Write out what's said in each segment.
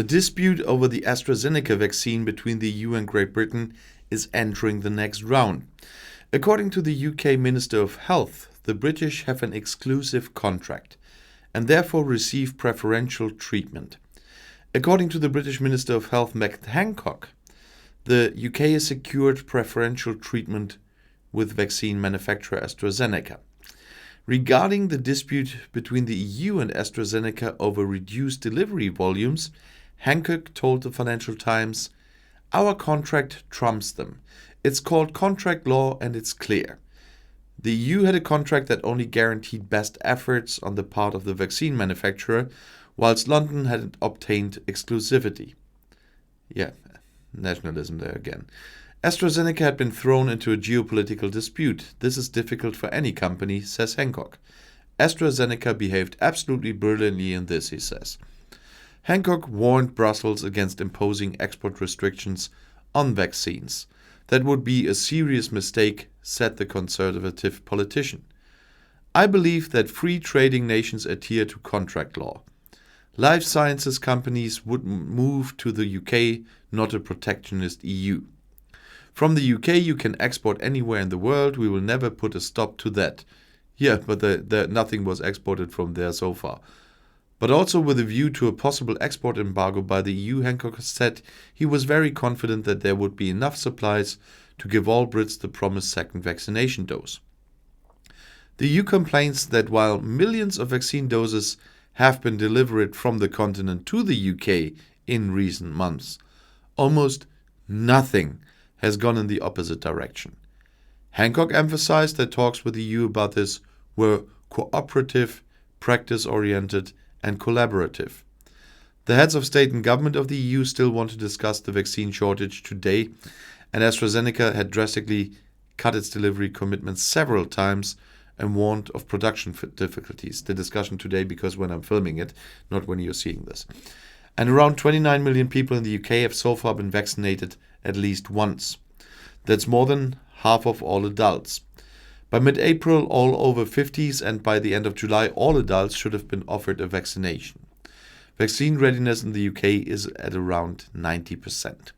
The dispute over the AstraZeneca vaccine between the EU and Great Britain is entering the next round. According to the UK Minister of Health, the British have an exclusive contract and therefore receive preferential treatment. According to the British Minister of Health, Hancock, the UK has secured preferential treatment with vaccine manufacturer AstraZeneca. Regarding the dispute between the EU and AstraZeneca over reduced delivery volumes, Hancock told the Financial Times, "Our contract trumps them. It's called contract law and it's clear. The EU had a contract that only guaranteed best efforts on the part of the vaccine manufacturer, whilst London had obtained exclusivity." Yeah, nationalism there again. AstraZeneca had been thrown into a geopolitical dispute. This is difficult for any company, says Hancock. AstraZeneca behaved absolutely brilliantly in this, he says. Hancock warned Brussels against imposing export restrictions on vaccines. That would be a serious mistake, said the conservative politician. "I believe that free trading nations adhere to contract law. Life sciences companies would move to the UK, not a protectionist EU. From the UK you can export anywhere in the world. We will never put a stop to that." Yeah, but nothing was exported from there so far. But also with a view to a possible export embargo by the EU, Hancock said he was very confident that there would be enough supplies to give all Brits the promised second vaccination dose. The EU complains that while millions of vaccine doses have been delivered from the continent to the UK in recent months, almost nothing has gone in the opposite direction. Hancock emphasized that talks with the EU about this were cooperative, practice-oriented, and collaborative. The heads of state and government of the EU still want to discuss the vaccine shortage today, and AstraZeneca had drastically cut its delivery commitments several times and warned of production difficulties. The discussion today because when I'm filming it, not when you're seeing this. And around 29 million people in the UK have so far been vaccinated at least once. That's more than half of all adults. By mid-April, all over 50s, and by the end of July, all adults should have been offered a vaccination. Vaccine readiness in the UK is at around 90%.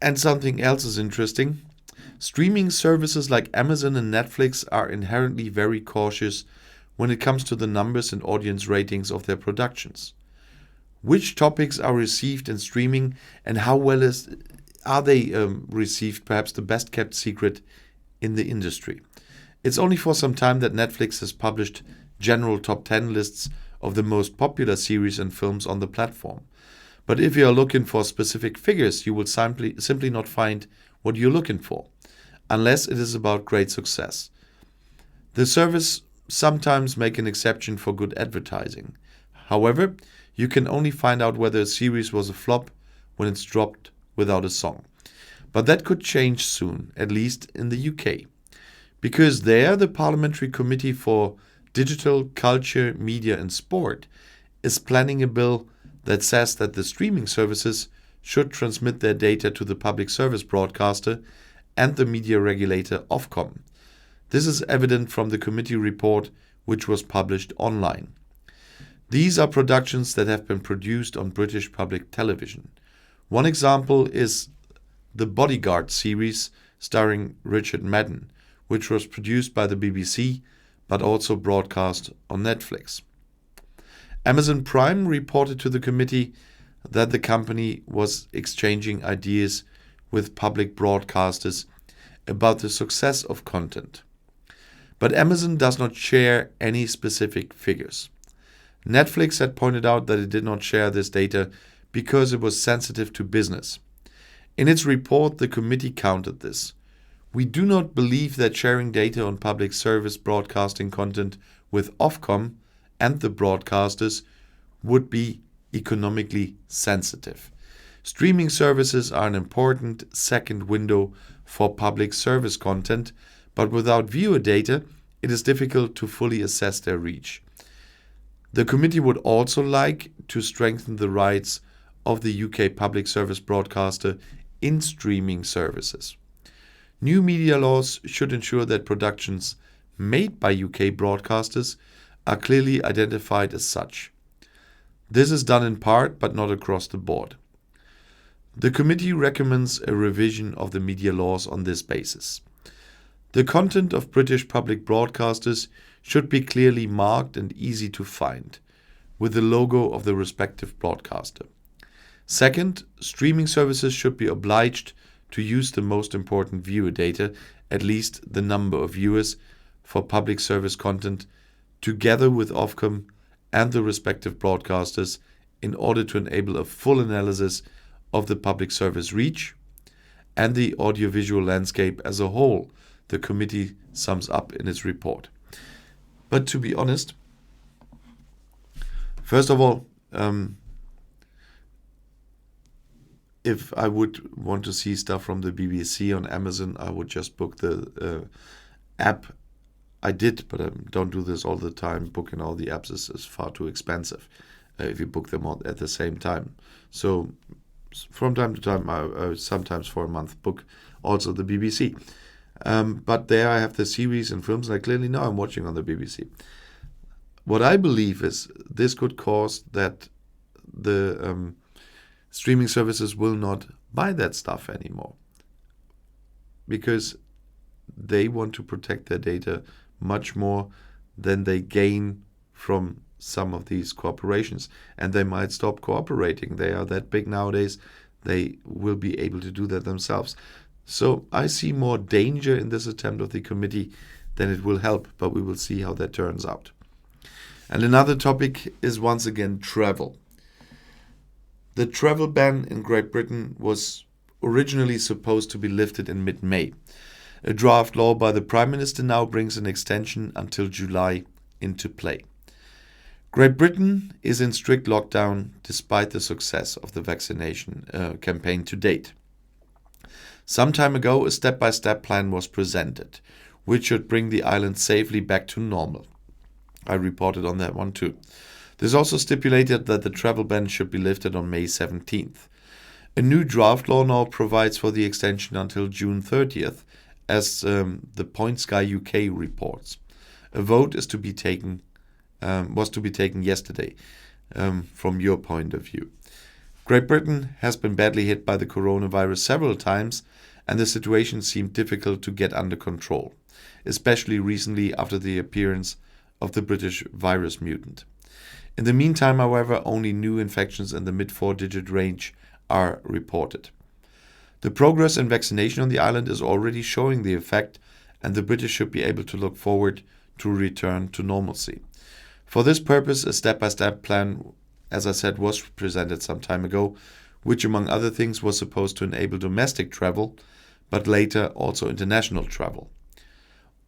And something else is interesting. Streaming services like Amazon and Netflix are inherently very cautious when it comes to the numbers and audience ratings of their productions. Which topics are received in streaming and how well are they received, perhaps the best kept secret in the industry. It's only for some time that Netflix has published general top 10 lists of the most popular series and films on the platform. But if you are looking for specific figures, you will simply not find what you're looking for, unless it is about great success. The service sometimes make an exception for good advertising. However, you can only find out whether a series was a flop when it's dropped without a song. But that could change soon, at least in the UK. Because there, the Parliamentary Committee for Digital, Culture, Media and Sport is planning a bill that says that the streaming services should transmit their data to the public service broadcaster and the media regulator Ofcom. This is evident from the committee report, which was published online. These are productions that have been produced on British public television. One example is the Bodyguard series starring Richard Madden, which was produced by the BBC but also broadcast on Netflix. Amazon Prime reported to the committee that the company was exchanging ideas with public broadcasters about the success of content. But Amazon does not share any specific figures. Netflix had pointed out that it did not share this data because it was sensitive to business. In its report, the committee countered this. "We do not believe that sharing data on public service broadcasting content with Ofcom and the broadcasters would be economically sensitive. Streaming services are an important second window for public service content, but without viewer data, it is difficult to fully assess their reach." The committee would also like to strengthen the rights of the UK public service broadcaster in streaming services. New media laws should ensure that productions made by UK broadcasters are clearly identified as such. This is done in part, but not across the board. The committee recommends a revision of the media laws on this basis. The content of British public broadcasters should be clearly marked and easy to find, with the logo of the respective broadcaster. Second, streaming services should be obliged to use the most important viewer data, at least the number of viewers, for public service content, together with Ofcom and the respective broadcasters, in order to enable a full analysis of the public service reach and the audiovisual landscape as a whole, the committee sums up in its report. But to be honest, first of all, if I would want to see stuff from the BBC on Amazon, I would just book the app. I did, but I don't do this all the time. Booking all the apps is far too expensive if you book them all at the same time. So from time to time, I sometimes for a month book also the BBC. But there I have the series and films, and I clearly know I'm watching on the BBC. What I believe is this could cause that the streaming services will not buy that stuff anymore, because they want to protect their data much more than they gain from some of these corporations, and they might stop cooperating. They are that big nowadays, they will be able to do that themselves. So I see more danger in this attempt of the committee than it will help, but we will see how that turns out. And another topic is once again travel. The travel ban in Great Britain was originally supposed to be lifted in mid-May. A draft law by the Prime Minister now brings an extension until July into play. Great Britain is in strict lockdown despite the success of the vaccination campaign to date. Some time ago, a step-by-step plan was presented, which should bring the island safely back to normal. I reported on that one too. This also stipulated that the travel ban should be lifted on May 17th. A new draft law now provides for the extension until June 30th, as the Point Sky UK reports. A vote is to be taken, was to be taken yesterday, from your point of view. Great Britain has been badly hit by the coronavirus several times, and the situation seemed difficult to get under control, especially recently after the appearance of the British virus mutant. In the meantime, however, only new infections in the mid-4-digit range are reported. The progress in vaccination on the island is already showing the effect, and the British should be able to look forward to a return to normalcy. For this purpose, a step-by-step plan, as I said, was presented some time ago, which among other things was supposed to enable domestic travel, but later also international travel.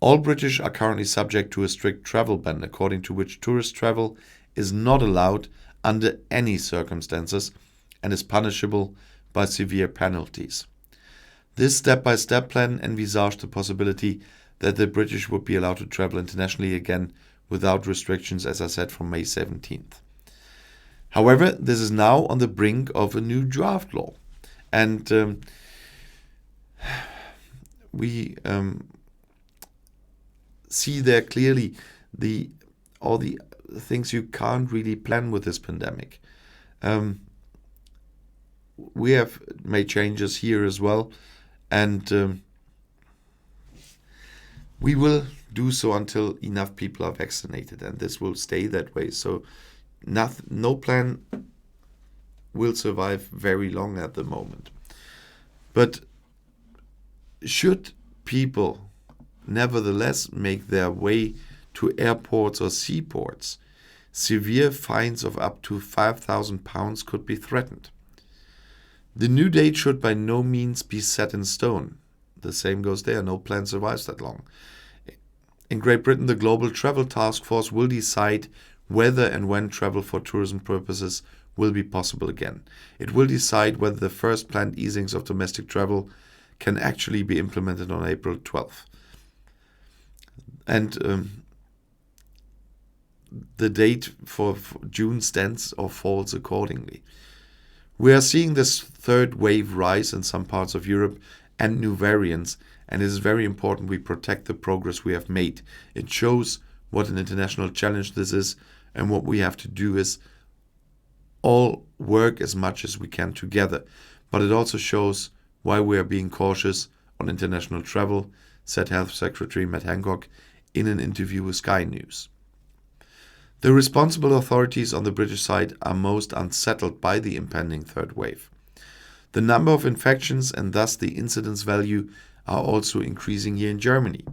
All British are currently subject to a strict travel ban, according to which tourist travel is not allowed under any circumstances and is punishable by severe penalties. This step-by-step plan envisaged the possibility that the British would be allowed to travel internationally again without restrictions, as I said, from May 17th. However, this is now on the brink of a new draft law, and we see there clearly all the things you can't really plan with this pandemic. We have made changes here as well, and we will do so until enough people are vaccinated, and this will stay that way. So no plan will survive very long at the moment. But should people nevertheless make their way to airports or seaports, severe fines of up to £5,000 could be threatened. The new date should by no means be set in stone. The same goes there. No plan survives that long. In Great Britain, the Global Travel Task Force will decide whether and when travel for tourism purposes will be possible again. It will decide whether the first planned easings of domestic travel can actually be implemented on April 12th. And the date for June stands or falls accordingly. We are seeing this third wave rise in some parts of Europe and new variants, and it is very important we protect the progress we have made. It shows what an international challenge this is, and what we have to do is all work as much as we can together, but it also shows why we are being cautious on international travel, said Health Secretary Matt Hancock in an interview with Sky News. The responsible authorities on the British side are most unsettled by the impending third wave. The number of infections and thus the incidence value are also increasing here in Germany.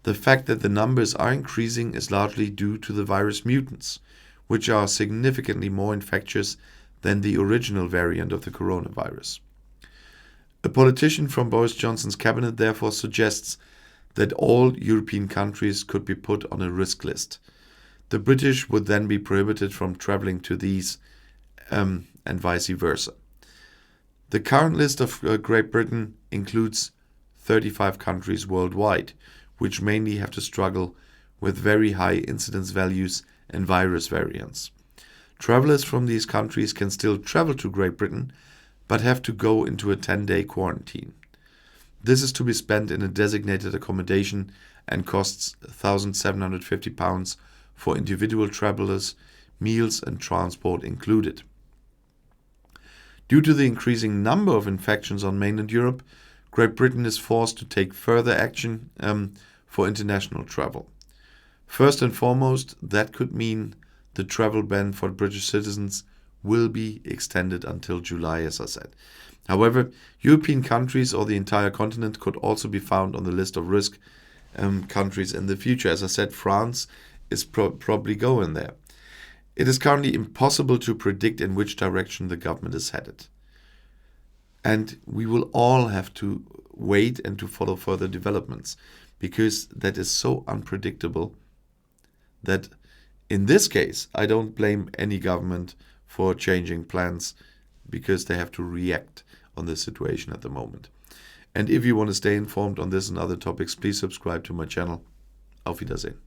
The fact that the numbers are increasing is largely due to the virus mutants, which are significantly more infectious than the original variant of the coronavirus. A politician from Boris Johnson's cabinet therefore suggests that all European countries could be put on a risk list. The British would then be prohibited from traveling to these and vice versa. The current list of Great Britain includes 35 countries worldwide, which mainly have to struggle with very high incidence values and virus variants. Travelers from these countries can still travel to Great Britain, but have to go into a 10-day quarantine. This is to be spent in a designated accommodation and costs £1,750 for individual travelers, meals and transport included. Due to the increasing number of infections on mainland Europe, Great Britain is forced to take further action for international travel. First and foremost, that could mean the travel ban for British citizens will be extended until July, as I said. However, European countries or the entire continent could also be found on the list of risk countries in the future. As I said, France is probably going there. It is currently impossible to predict in which direction the government is headed. And we will all have to wait and to follow further developments, because that is so unpredictable that in this case, I don't blame any government for changing plans, because they have to react on this situation at the moment. And if you want to stay informed on this and other topics, please subscribe to my channel. Auf Wiedersehen.